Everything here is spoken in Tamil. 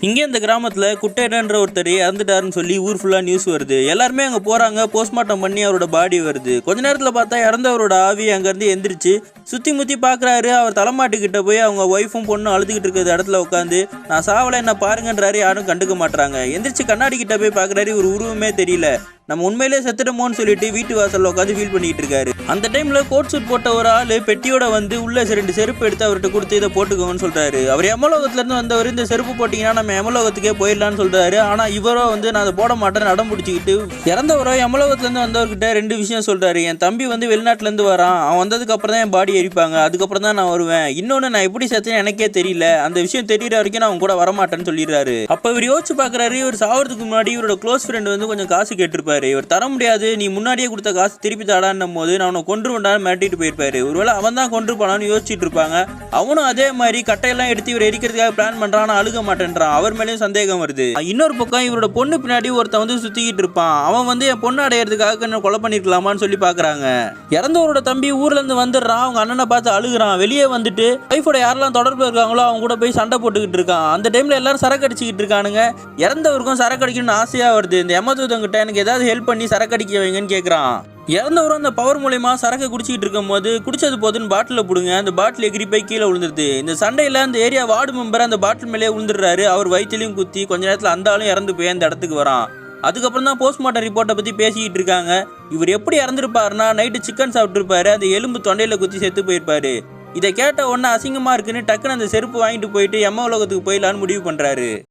இங்கே இந்த கிராமத்தில் குட்டையன்ற ஒருத்தர் இறந்துட்டாருன்னு சொல்லி ஊர் ஃபுல்லாக நியூஸ் வருது. எல்லாருமே அங்கே போகிறாங்க. போஸ்ட்மார்ட்டம் பண்ணி அவரோட பாடி வருது. கொஞ்ச நேரத்தில் பார்த்தா இறந்தவரோட ஆவி அங்கேருந்து எந்திரிச்சு சுற்றி முற்றி பார்க்குறாரு. அவர் தலைமாட்டுக்கிட்ட போய் அவங்க ஒய்ஃபும் பொண்ணும் அழுதுகிட்டு இருக்கிற இடத்துல உட்காந்து நான் சாவலை என்ன பாருங்கன்றாரு. யாரும் கண்டுக்க மாட்டாங்க. எந்திரிச்சு கண்ணாடி கிட்ட போய் பார்க்குறாரு. ஒரு உருவமே தெரியல. நம்ம உண்மையிலே செத்துட்டோமோன்னு சொல்லிட்டு வீட்டு வாசல்ல உட்காந்து ஃபீல் பண்ணிட்டு இருக்காரு. அந்த டைம்ல கோட் சூட் போட்ட ஒரு ஆளு பெட்டியோட வந்து உள்ள 2 செருப்பு எடுத்து அவர்கிட்ட கொடுத்து இதை போட்டுக்கோங்கன்னு சொல்றாரு. அவர் எமலோகத்துல இருந்து வந்தவர் இந்த செருப்பு போட்டீங்கன்னா நம்ம எமலோகத்துக்கே போயிடலாம்னு சொல்றாரு. ஆனா இவரோ வந்து நான் அதை போட மாட்டேன்னு அடம் பிடிச்சிக்கிட்டு இறந்தவரோ எமலோகத்துல இருந்து வந்தவர்கிட்ட 2 விஷயம் சொல்றாரு. என் தம்பி வந்து வெளிநாட்டுல இருந்து வரான். அவன் வந்ததுக்கு அப்புறம் தான் என் பாடி எரிப்பாங்க. அதுக்கப்புறம் தான் நான் வருவேன். இன்னொன்னு நான் எப்படி செத்தேன்னு எனக்கே தெரியல. அந்த விஷயம் தெரியற வரைக்கும் நான் அவன் கூட வரமாட்டேன்னு சொல்லிடுறாரு. அப்ப இவர் யோசிச்சு பாக்குறாரு. இவர் சாவறதுக்கு முன்னாடி இவரோட க்ளோஸ் ஃப்ரெண்ட் வந்து கொஞ்சம் காசு கேட்டிருப்பாரு. இவர் தர முடியாது, நீ முன்னாடியே கொடுத்த காசு திருப்பி தாடான்னும் போது நான் அவனை கொன்றுவண்டான்னு மிரட்டிட்டு போயிருப்பாரு. ஒருவேளை அவன் தான் கொன்று போனான்னு யோசிச்சுட்டு இருப்பாங்க. அவனும் அதே மாதிரி கட்டையெல்லாம் எடுத்து இவர் எரிக்கிறதுக்காக பிளான் பண்றான். அழுக மாட்டேன்றான். அவர் மேலேயும் சந்தேகம் வருது. இன்னொரு பக்கம் இவரோட பொண்ணு பின்னாடி ஒருத்தன் வந்து சுத்திக்கிட்டு இருப்பான். அவன் வந்து என் பொண்ணு அடையிறதுக்காக என்ன கொலை பண்ணிருக்கலாமான்னு சொல்லி பாக்குறாங்க. இறந்தவரோட தம்பி ஊர்ல இருந்து வந்துடுறான். அவங்க அண்ணனை பார்த்து அழுகுறான். வெளியே வந்துட்டு ஒய்ஃபோட யாரெல்லாம் தொடர்பு இருக்காங்களோ அவங்க கூட போய் சண்டை போட்டுக்கிட்டு இருக்கான். அந்த டைம்ல எல்லாரும் சரக்கு அடிச்சுக்கிட்டு இருக்கானுங்க. இறந்தவருக்கும் சரக்கு அடிக்கணும்னு ஆசையா வருது. இந்த யமதூதங்கிட்ட எனக்கு ஏதாவது ஹெல்ப் பண்ணி சரக்கு அடிக்க வைங்கன்னு கேட்குறான். இறந்தவரும் அந்த பவர் மூலயமா சரக்கு குடிச்சிக்கிட்டு இருக்கும் போது குடிச்சது போதுன்னு பாட்டில் போடுங்க. அந்த பாட்டில் எகிரி போய் கீழே விழுந்துருது. இந்த சண்டையில் அந்த ஏரியா வார்டு மெம்பர் அந்த பாட்டில் மேலே விழுந்துடுறாரு. அவர் வயிற்றுலையும் குத்தி கொஞ்ச நேரத்தில் அந்த ஆளும் இறந்து போய் அந்த இடத்துக்கு வரான். அதுக்கப்புறம் தான் போஸ்ட்மார்ட்டம் ரிப்போர்ட்டை பற்றி பேசிக்கிட்டு இருக்காங்க. இவர் எப்படி இறந்துருப்பாருன்னா நைட்டு சிக்கன் சாப்பிட்டுருப்பாரு. அந்த எலும்பு தொண்டையில் குத்தி செத்து போயிருப்பாரு. இதை கேட்ட உடனே அசிங்கமாக இருக்குன்னு டக்குன்னு அந்த செருப்பு வாங்கிட்டு போயிட்டு எம்ம உலகத்துக்கு போயிடலான்னு முடிவு பண்ணுறாரு.